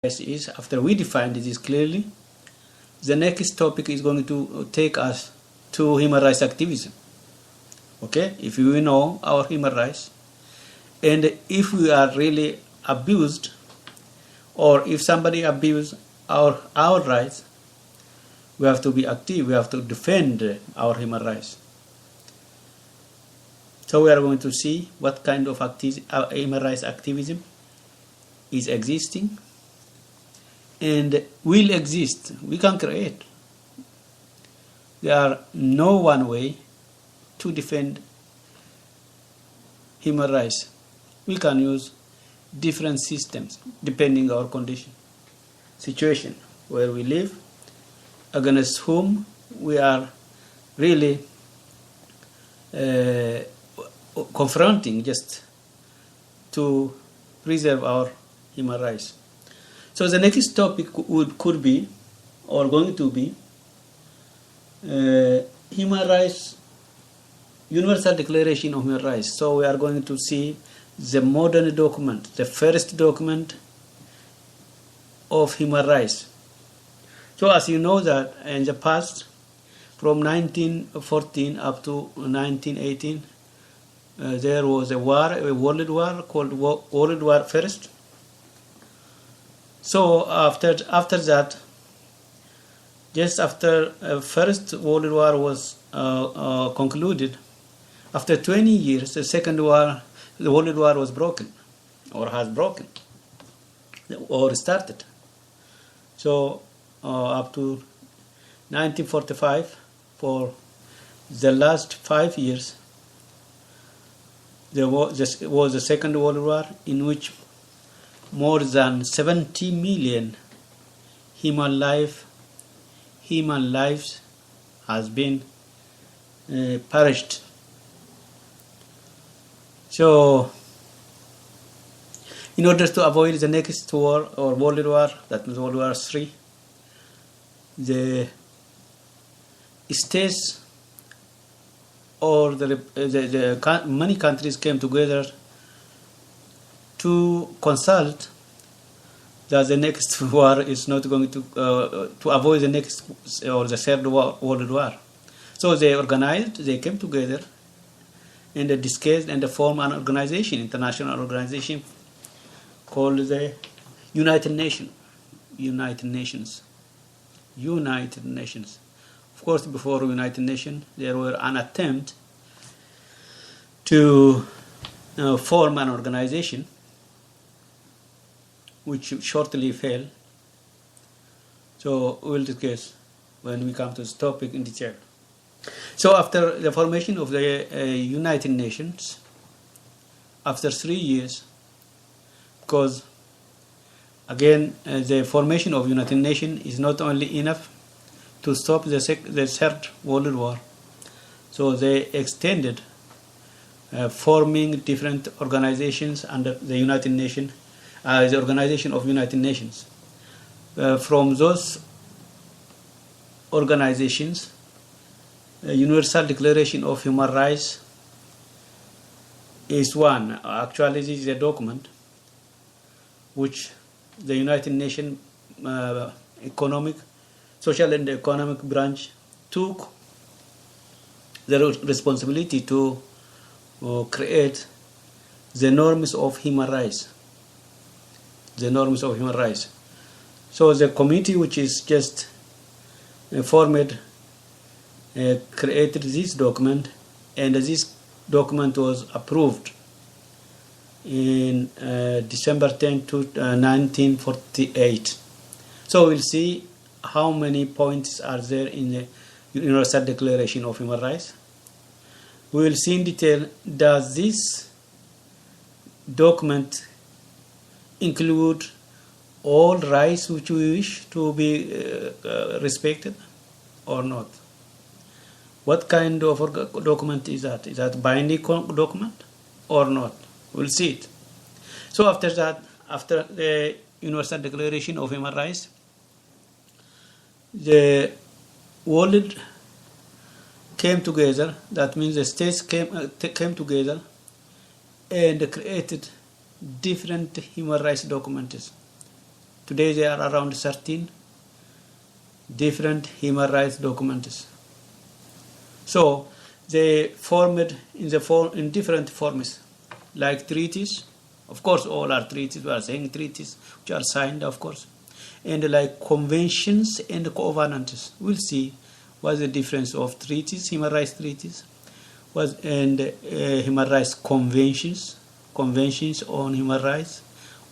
is, after we define this clearly, the next topic is going to take us to human rights activism. Okay, if we know our human rights, and if we are really abused, or if somebody abused our rights, we have to be active, we have to defend our human rights. So we are going to see what kind of human rights activism is existing and will exist. We can create. There are no one way to defend human rights. We can use different systems depending on our condition, situation, where we live, against whom we are really confronting just to preserve our human rights. So the next topic could be, or going to be, human rights, Universal Declaration of Human Rights. So we are going to see the modern document, the first document of human rights. So as you know that in the past, from 1914 up to 1918, there was a world war called World War First. So after that, just after First World War was concluded, after 20 years, the Second World War was broken, or has broken, or started. So up to 1945, for the last 5 years, there was the Second World War, in which more than 70 million human lives has been perished. So, in order to avoid the next war, or World War, that means World War III, the states or many countries came together to consult that the next war is not going to avoid the next or the Third World War. So they came together and they discussed and they formed an organization, international organization called the United Nations. Of course, before United Nations, there were an attempt to form an organization which shortly failed. So we will discuss when we come to this topic in detail. So after the formation of the United Nations, after 3 years, because again the formation of United Nations is not only enough to stop the Third World War, so they extended forming different organizations under the United Nations, the Organization of United Nations. From those organizations, Universal Declaration of Human Rights is one. Actually, this is a document which the United Nations Social and Economic Branch took the responsibility to create the norms of human rights. So the committee which is just formed created this document, and this document was approved in December 10, 1948. So we'll see how many points are there in the Universal Declaration of Human Rights. We will see in detail, does this document include all rights which we wish to be respected or not? What kind of document is that? Is that binding document or not? We'll see it. So after that, after the Universal Declaration of Human Rights, the world came together. That means the states came together and created different human rights documents Today there are around 13 different human rights documents. So they formed in different forms, like treaties. Of course, all are treaties. We are saying treaties which are signed, of course, and like conventions and covenants. We'll see what's the difference of treaties, human rights treaties, and human rights conventions on human rights,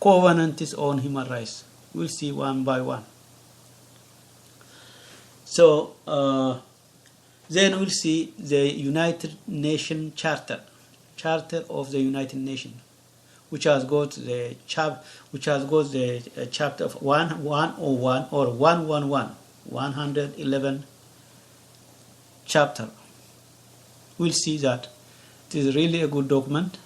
covenants on human rights. We'll see one by one. So then we'll see the United Nations Charter of the United Nations, which has got the chapter of 101 or 111 chapter. We'll see that it is really a good document.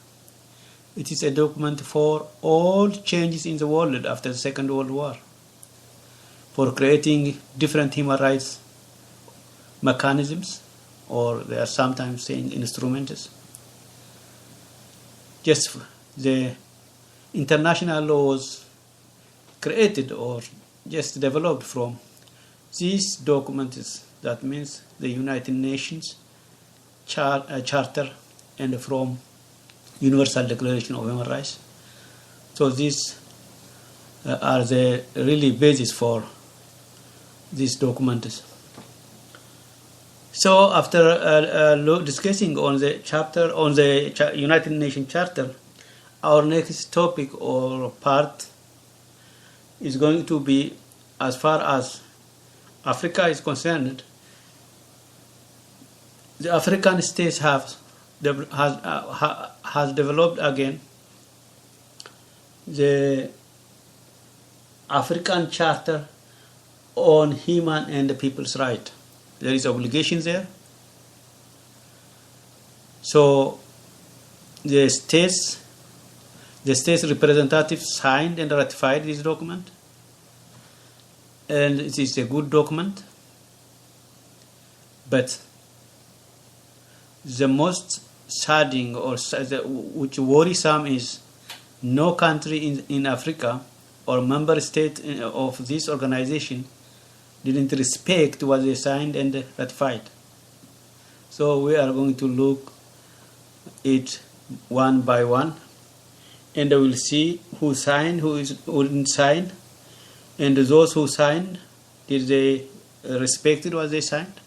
It is a document for all changes in the world after the Second World War, for creating different human rights mechanisms, or they are sometimes saying instruments. Just the international laws created or just developed from these documents. That means the United Nations Charter and from Universal Declaration of Human Rights. So these are the really basis for these documents. So after discussing on the chapter on the United Nations Charter, our next topic or part is going to be, as far as Africa is concerned, the African states has developed again the African Charter on Human and People's Rights. There is obligations there. So the states representatives signed and ratified this document, and it is a good document. But the most saddening or which worrisome is no country in Africa or member state of this organization didn't respect what they signed and ratified. So we are going to look it one by one, and we will see who signed, who didn't sign, and those who signed, did they respect what they signed?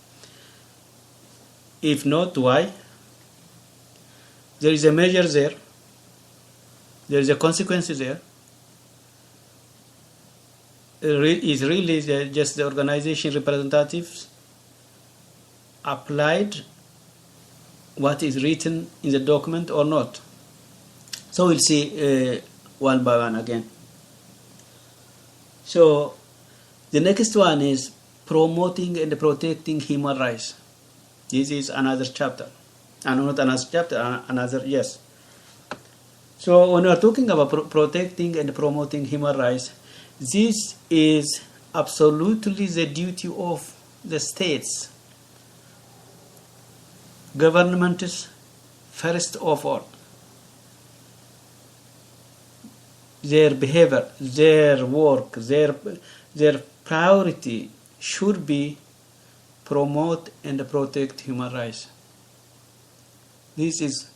If not, why? There is a measure there. There is a consequence there. Is really just the organization representatives applied what is written in the document or not? So we'll see one by one again. So the next one is promoting and protecting human rights. This is another chapter. Not another chapter, another, yes. So when we are talking about protecting and promoting human rights, this is absolutely the duty of the states, governments, first of all. Their behavior, their work, their priority should be promote and protect human rights. This is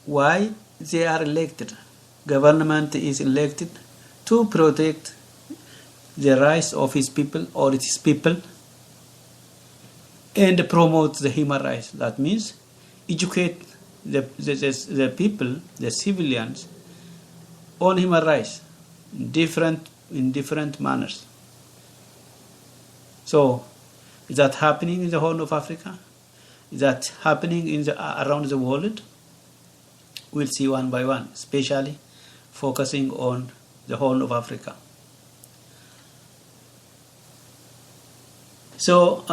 why they are elected. Government is elected to protect the rights of his people or its people and promote the human rights. That means educate the people, the civilians, on human rights in different manners. So, is that happening in the Horn of Africa? Is that happening around the world? We'll see one by one, especially focusing on the Horn of Africa. So,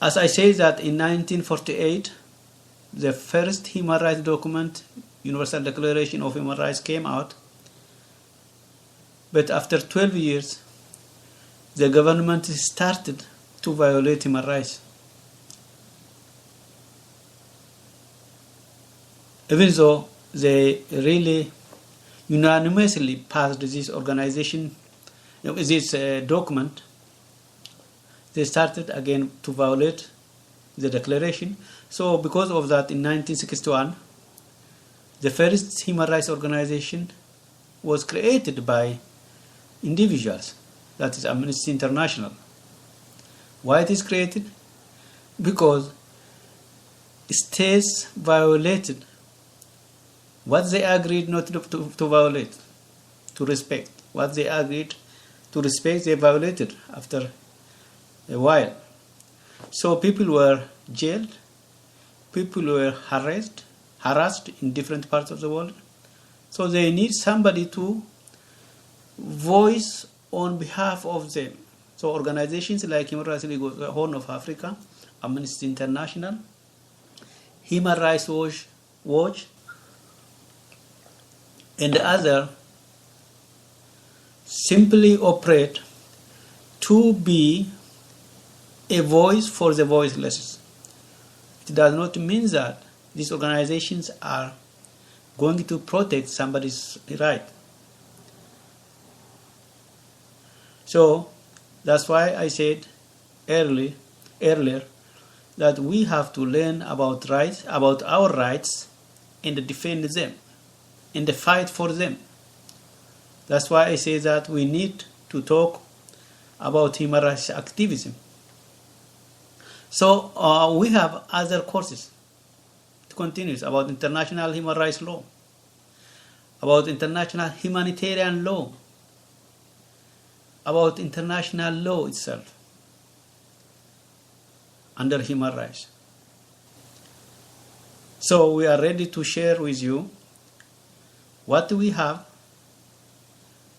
as I say that in 1948, the first human rights document, Universal Declaration of Human Rights, came out. But after 12 years, the government started to violate human rights. Even though they really unanimously passed this document. They started again to violate the declaration. So because of that, in 1961, the first human rights organization was created by individuals, that is Amnesty International. Why it is created? Because states violated what they agreed not to violate, to respect. What they agreed to respect, they violated after a while. So people were jailed, people were harassed in different parts of the world. So they need somebody to voice on behalf of them. So organizations like Human Rights League of the Horn of Africa, Amnesty International, Human Rights Watch, and other simply operate to be a voice for the voiceless. It does not mean that these organizations are going to protect somebody's right. So that's why I said earlier that we have to learn about our rights, and defend them, and fight for them. That's why I say that we need to talk about human rights activism. So we have other courses. It continues about international human rights law, about international humanitarian law, about international law itself under human rights. So we are ready to share with you what we have,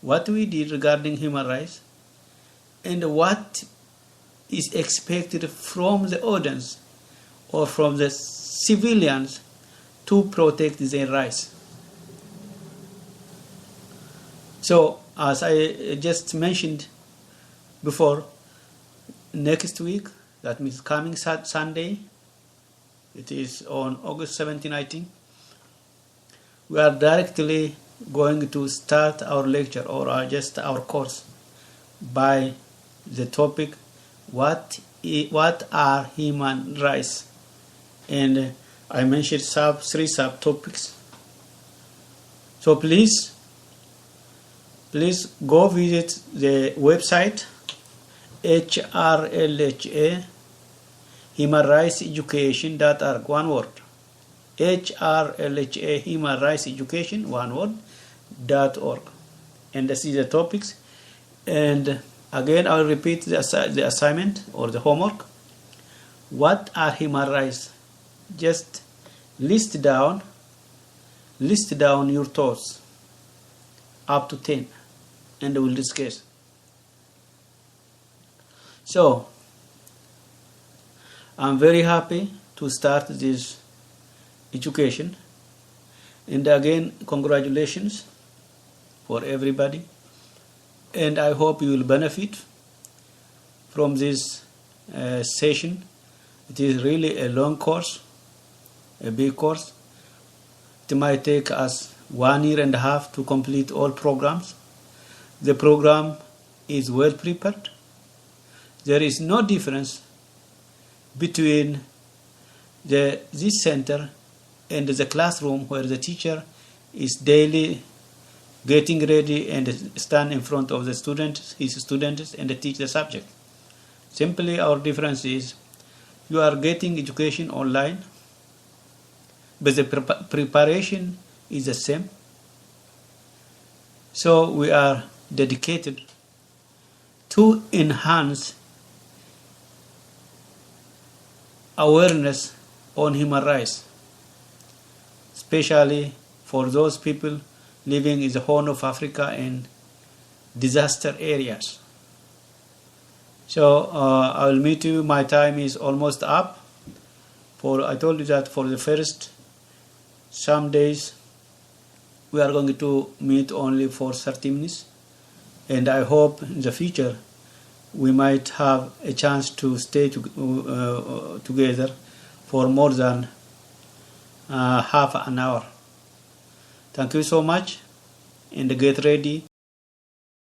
what we did regarding human rights, and what is expected from the audience or from the civilians to protect their rights. So, as I just mentioned before, next week, that means coming Sunday, it is on August 17, I think, we are directly going to start our lecture or just our course by the topic, what are human rights? And I mentioned three subtopics. So please go visit the website HRLHA Human Rights Education.org, one word. HRLHA Human Rights Education, one word, .org. And this is the topics. And again, I'll repeat the assignment or the homework. What are human rights? Just list down your thoughts, up to 10, and we'll discuss. So, I'm very happy to start this education. And again, congratulations for everybody. And I hope you will benefit from this session. It is really a long course, a big course. It might take us 1.5 years to complete all programs. The program is well prepared. There is no difference between this center and the classroom where the teacher is daily getting ready and stand in front of his students and teach the subject. Simply our difference is you are getting education online, but the preparation is the same. So we are dedicated to enhance awareness on human rights, especially for those people living in the Horn of Africa and disaster areas. So I will meet you. My time is almost up. I told you that for the first some days we are going to meet only for 30 minutes, and I hope in the future we might have a chance to stay together for more than half an hour. Thank you so much. and get ready